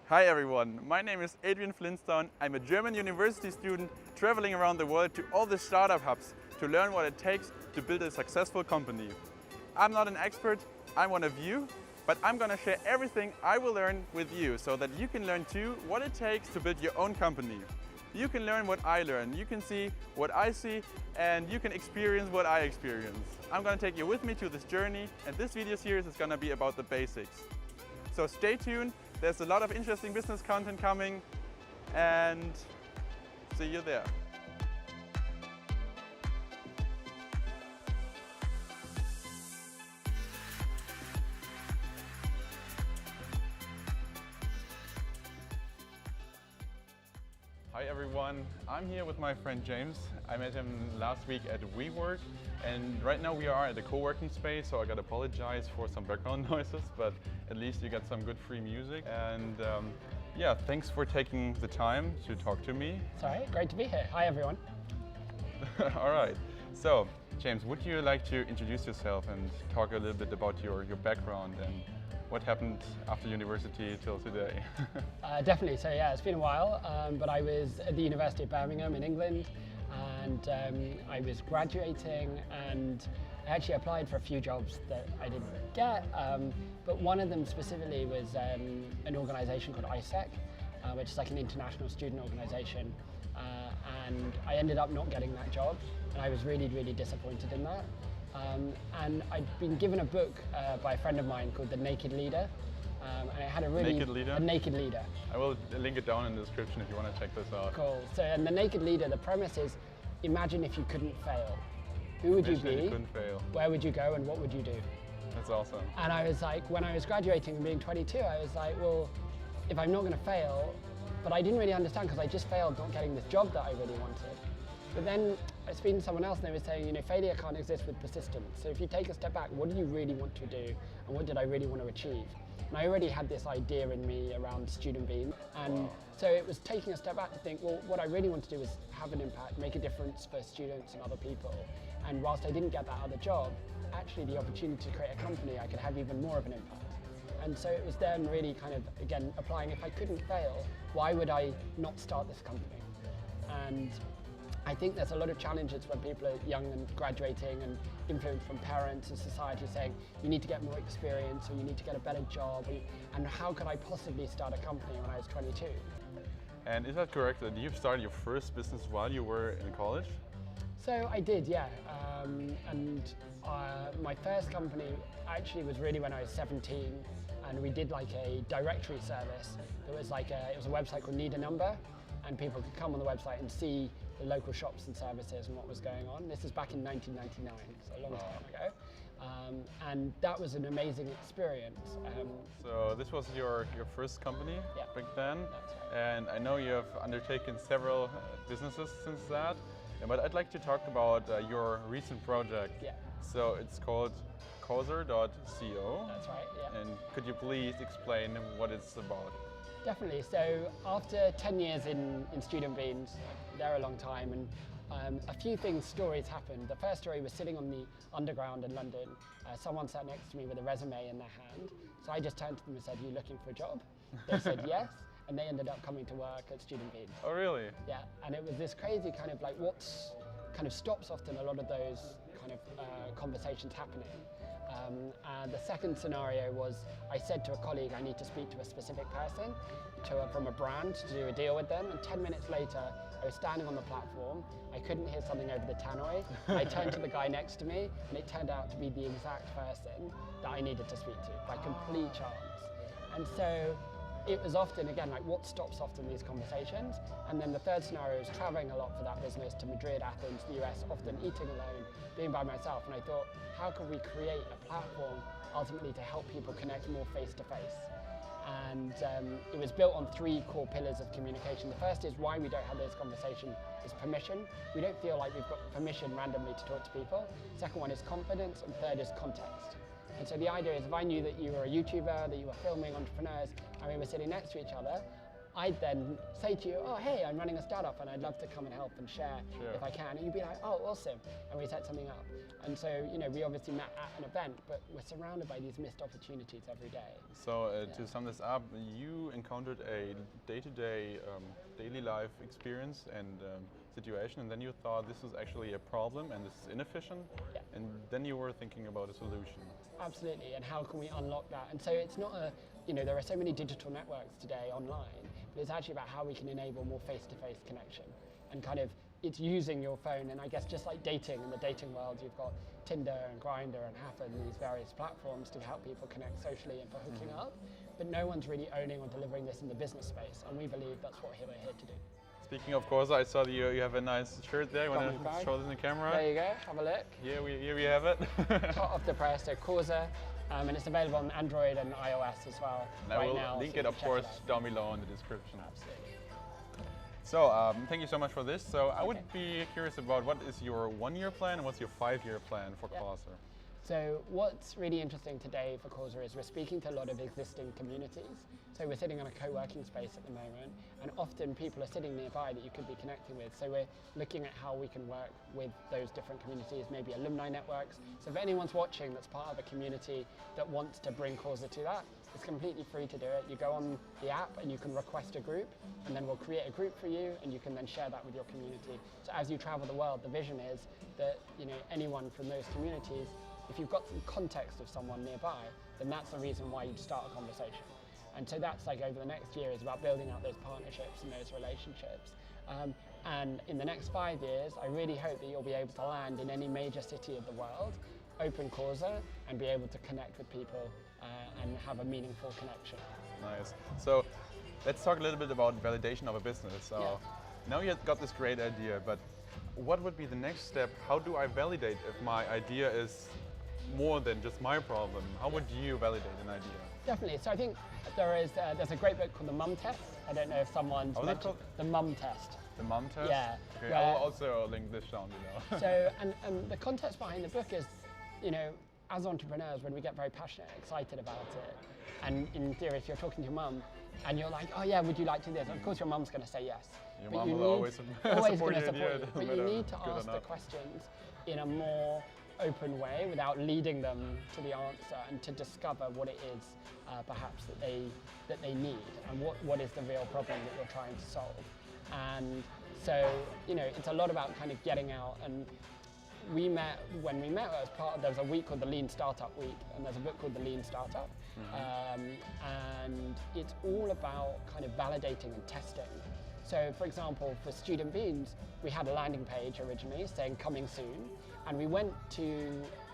Hi everyone, my name is Adrian Flintstone. I'm a German university student traveling around the world to all the startup hubs to learn what it takes to build a successful company. I'm not an expert, I'm one of you, but I'm gonna share everything I will learn with you so that you can learn too what it takes to build your own company. You can learn what I learn, you can see what I see, and you can experience what I experience. I'm gonna take you with me to this journey, and this video series is gonna be about the basics. So stay tuned, there's a lot of interesting business content coming, and see you there. Hi everyone, I'm here with my friend James. I met him last week at WeWork, and right now we are at a co-working space, so I gotta apologize for some background noises, but at least you got some good free music. And yeah, thanks for taking the time to talk to me. Sorry, great to be here. Hi everyone. All right, so James, would you like to introduce yourself and talk a little bit about your background and what happened after university till today? Definitely, so yeah, it's been a while, but I was at the University of Birmingham in England, and I was graduating, and I actually applied for a few jobs that I didn't get, but one of them specifically was an organisation called ISEC, which is like an international student organisation, and I ended up not getting that job, and I was really, really disappointed in that. And I'd been given a book by a friend of mine called The Naked Leader, and it had a really... Naked Leader? A Naked Leader. I will link it down in the description if you want to check this out. Cool. So, and The Naked Leader, the premise is, imagine if you couldn't fail. Who would you be? If you couldn't fail. Where would you go, and what would you do? That's awesome. And I was like, when I was graduating and being 22, I was like, well, if I'm not going to fail, but I didn't really understand because I just failed not getting this job that I really wanted. But then I was speaking to someone else and they were saying, you know, failure can't exist with persistence. So if you take a step back, what do you really want to do? And what did I really want to achieve? And I already had this idea in me around Student Bean. And so it was taking a step back to think, well, what I really want to do is have an impact, make a difference for students and other people. And whilst I didn't get that other job, actually the opportunity to create a company, I could have even more of an impact. And so it was then really kind of, again, applying, if I couldn't fail, why would I not start this company? And I think there's a lot of challenges when people are young and graduating and influenced from parents and society saying you need to get more experience or you need to get a better job, and how could I possibly start a company when I was 22? And is that correct that you started your first business while you were in college? So I did, yeah. My first company actually was really when I was 17, and we did like a directory service. It was a website called Need a Number, and people could come on the website and see the local shops and services and what was going on. This is back in 1999, so a long time ago. And that was an amazing experience. So this was your first company back then? That's right. And I know you have undertaken several businesses since that, but I'd like to talk about your recent project. Yeah. So it's called Causa.co. That's right, yeah. And could you please explain what it's about? Definitely. So after 10 years in Student Beans, they're a long time, and a few stories happened. The first story was sitting on the Underground in London. Someone sat next to me with a resume in their hand. So I just turned to them and said, "You looking for a job?" They said yes, and they ended up coming to work at Student Beans. Oh really? Yeah, and it was this crazy kind of like kind of stops often a lot of those kind of conversations happening. And the second scenario was I said to a colleague, I need to speak to a specific person from a brand to do a deal with them, and 10 minutes later I was standing on the platform, I couldn't hear something over the tannoy, I turned to the guy next to me and it turned out to be the exact person that I needed to speak to by complete chance. And so it was often, again, like what stops often these conversations. And then the third scenario is traveling a lot for that business to Madrid, Athens, the US, often eating alone, being by myself. And I thought, how can we create a platform ultimately to help people connect more face to face? And it was built on 3 core pillars of communication. The first is why we don't have this conversation is permission. We don't feel like we've got permission randomly to talk to people. Second one is confidence, and third is context. And so the idea is if I knew that you were a YouTuber, that you were filming entrepreneurs, and we were sitting next to each other, I'd then say to you, oh, hey, I'm running a startup and I'd love to come and help and share if I can. And you'd be like, oh, awesome. And we set something up. And so, we obviously met at an event, but we're surrounded by these missed opportunities every day. So to sum this up, you encountered a day-to-day daily life experience and situation, and then you thought this was actually a problem and this is inefficient, and then you were thinking about a solution. Absolutely, and how can we unlock that? And so it's not a, there are so many digital networks today online, but it's actually about how we can enable more face-to-face connection. And kind of, it's using your phone, and I guess just like dating, in the dating world, you've got Tinder and Grindr and Happen, these various platforms to help people connect socially and for hooking up, but no one's really owning or delivering this in the business space, and we believe that's what we're here to do. Speaking of Causa, I saw that you have a nice shirt there. You want to show this in the camera? There you go, have a look. Here we have it. Hot off the press, so Causa, and it's available on Android and iOS as well right now. I will link it, of course, down below in the description. Absolutely. So, thank you so much for this. So, I would be curious about what is your 1-year plan and what's your 5-year plan for Causa? So what's really interesting today for Causa is we're speaking to a lot of existing communities. So we're sitting in a co-working space at the moment, and often people are sitting nearby that you could be connecting with. So we're looking at how we can work with those different communities, maybe alumni networks. So if anyone's watching that's part of a community that wants to bring Causa to that, it's completely free to do it. You go on the app and you can request a group, and then we'll create a group for you, and you can then share that with your community. So as you travel the world, the vision is that anyone from those communities, if you've got some context of someone nearby, then that's the reason why you'd start a conversation. And so that's like over the next year is about building out those partnerships and those relationships. And in the next 5 years, I really hope that you'll be able to land in any major city of the world, open Causa, and be able to connect with people and have a meaningful connection. Nice. So let's talk a little bit about validation of a business. So now you've got this great idea, but what would be the next step? How do I validate if my idea is more than just my problem? How would you validate an idea? Definitely. So I think there's a great book called The Mum Test. I don't know if someone's mentioned The Mum Test. The Mum Test? Yeah. Okay, I'll also link this down below. So, and the context behind the book is, as entrepreneurs, when we get very passionate, excited about it, and in theory, if you're talking to your mum and you're like, oh yeah, would you like to do this? Of course your mum's going to say yes. Your mum will always support you. But you need to ask the questions in a more open way without leading them to the answer, and to discover what it is perhaps that they need, and what is the real problem that you're trying to solve. And so it's a lot about kind of getting out. And when we met as part of, there was a week called the Lean Startup Week, and there's a book called The Lean Startup, and it's all about kind of validating and testing. So for example, for Student Beans, we had a landing page originally saying coming soon, and we went to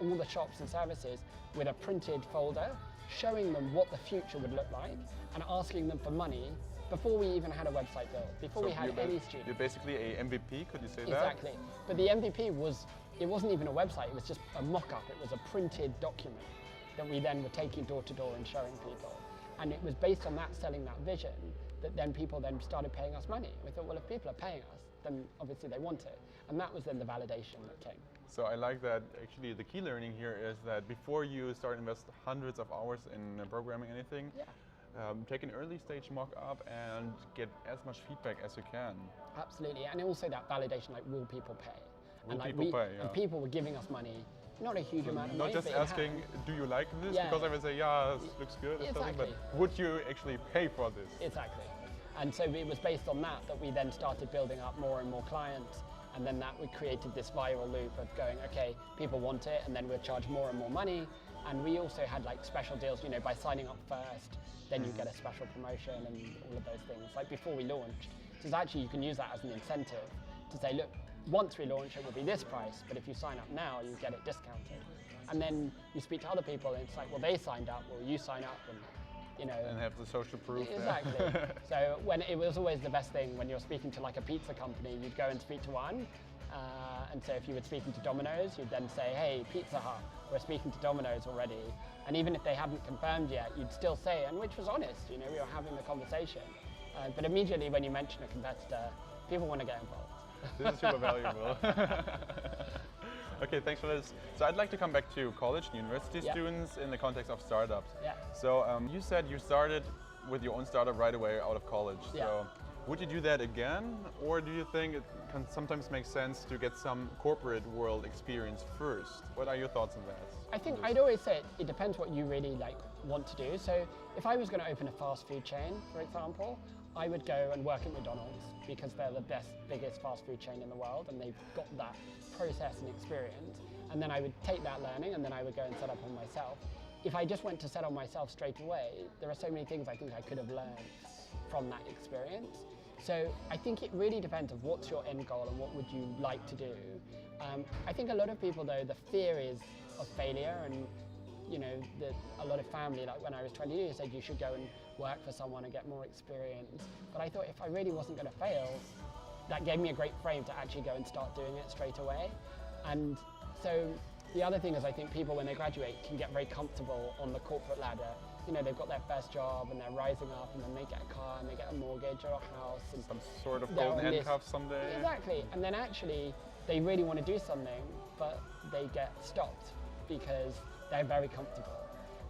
all the shops and services with a printed folder showing them what the future would look like and asking them for money before we even had a website built, before we had any students. You're basically a MVP, could you say that? Exactly. But the MVP wasn't even a website, it was just a mock-up. It was a printed document that we then were taking door to door and showing people. And it was based on that, selling that vision, that then people then started paying us money. We thought, well, if people are paying us, then obviously they want it. And that was then the validation that came. So I like that actually the key learning here is that before you start invest hundreds of hours in programming anything, take an early stage mock-up and get as much feedback as you can. Absolutely, and also that validation, like, will people pay? Will people pay, And people were giving us money, not a huge amount of money. Not just asking, do you like this? Because I would say, yeah, this looks good, or something, but would you actually pay for this? Exactly. And so it was based on that we then started building up more and more clients, and then we created this viral loop of going, okay, people want it, and then we'll charge more and more money. And we also had like special deals, by signing up first, then you get a special promotion and all of those things, like before we launched. So actually you can use that as an incentive to say, look, once we launch it will be this price, but if you sign up now, you get it discounted. And then you speak to other people and it's like, well, they signed up, well, you sign up, and and have the social proof. Exactly. So when it was always the best thing when you're speaking to like a pizza company, you'd go and speak to one. And so if you were speaking to Domino's, you'd then say, hey, Pizza Hut, we're speaking to Domino's already. And even if they hadn't confirmed yet, you'd still say it, and which was honest, we were having the conversation. But immediately when you mention a competitor, people want to get involved. This is super valuable. Okay, thanks for this. So I'd like to come back to college and university students in the context of startups. Yeah. So you said you started with your own startup right away out of college. Yeah. So would you do that again, or do you think it can sometimes make sense to get some corporate world experience first? What are your thoughts on that? I think I'd always say it depends what you really want to do. So if I was going to open a fast food chain, for example, I would go and work at McDonald's because they're the biggest fast food chain in the world and they've got that process and experience. And then I would take that learning and then I would go and set up on myself. If I just went to set on myself straight away, there are so many things I think I could have learned from that experience. So I think it really depends on what's your end goal and what would you like to do. I think a lot of people though, the fear is of failure, and you know, a lot of family, like when I was 22, said you should go and work for someone and get more experience. But I thought if I really wasn't going to fail, that gave me a great frame to actually go and start doing it straight away. And so the other thing is I think people when they graduate can get very comfortable on the corporate ladder. You know, they've got their first job and they're rising up and then they get a car and they get a mortgage or a house. And some sort of golden handcuffs someday. Exactly. And then actually they really want to do something, but they get stopped because they're very comfortable.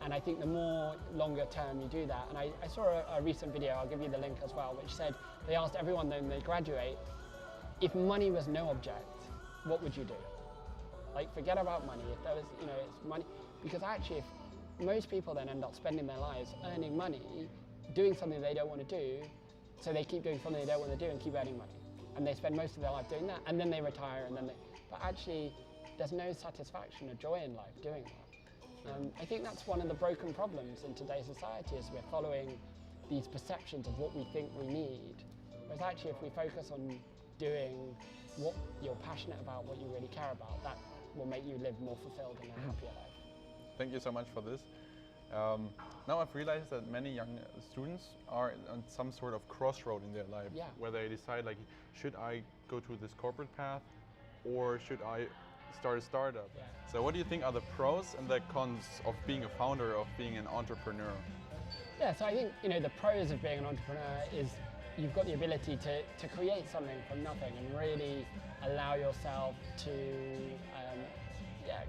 And I think the more longer term you do that, and I saw a recent video, I'll give you the link as well, which said they asked everyone when they graduate, if money was no object, what would you do? Like, forget about money. If there was, you know, it's money. Because actually, if most people then end up spending their lives earning money, doing something they don't want to do, so they keep doing something they don't want to do and keep earning money. And they spend most of their life doing that, and then they retire, and then but actually, there's no satisfaction or joy in life doing that. I think that's one of the broken problems in today's society, is we're following these perceptions of what we think we need. Whereas actually, if we focus on doing what you're passionate about, what you really care about, that will make you live more fulfilled and a happier life. Thank you so much for this. Now I've realized that many young students are on some sort of crossroad in their life, where they decide, like, should I go to this corporate path or should I start a startup? Yeah. So what do you think are the pros and the cons of being a founder, of being an entrepreneur? Yeah, so I think, you know, the pros of being an entrepreneur is you've got the ability to create something from nothing and really allow yourself to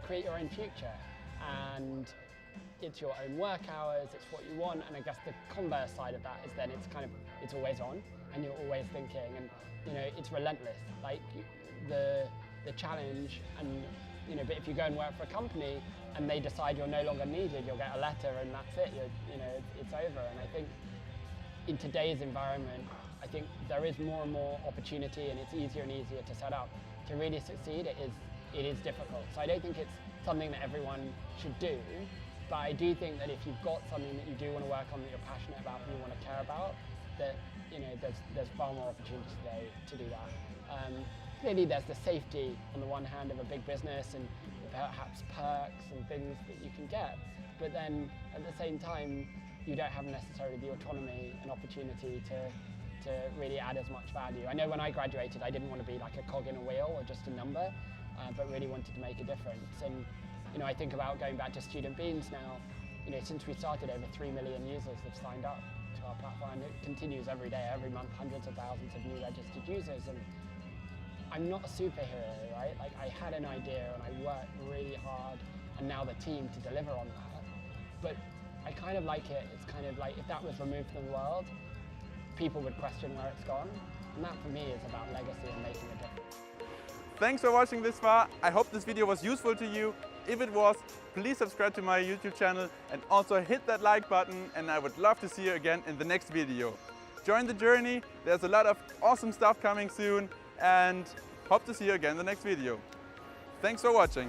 create your own future. And it's your own work hours, it's what you want, and I guess the converse side of that is then it's always on and you're always thinking, and you know, it's relentless. Like the challenge, and you know, but if you go and work for a company and they decide you're no longer needed, you'll get a letter and that's it. You know, it's over. And I think in today's environment, I think there is more and more opportunity, and it's easier and easier to set up. To really succeed, it is difficult. So I don't think it's something that everyone should do, but I do think that if you've got something that you do want to work on, that you're passionate about and you want to care about, that you know, there's far more opportunity today to do that. Clearly there's the safety on the one hand of a big business and perhaps perks and things that you can get, but then at the same time you don't have necessarily the autonomy and opportunity to really add as much value. I know when I graduated I didn't want to be like a cog in a wheel or just a number, but really wanted to make a difference. And you know, I think about going back to Student Beans now. You know, since we started, over 3 million users have signed up to our platform, and it continues every day, every month, hundreds of thousands of new registered users. And I'm not a superhero, right? Like, I had an idea and I worked really hard, and now the team to deliver on that. But I kind of like it. It's kind of like if that was removed from the world, people would question where it's gone. And that for me is about legacy and making a difference. Thanks for watching this far. I hope this video was useful to you. If it was, please subscribe to my YouTube channel and also hit that like button, and I would love to see you again in the next video. Join the journey. There's a lot of awesome stuff coming soon, and hope to see you again in the next video. Thanks for watching.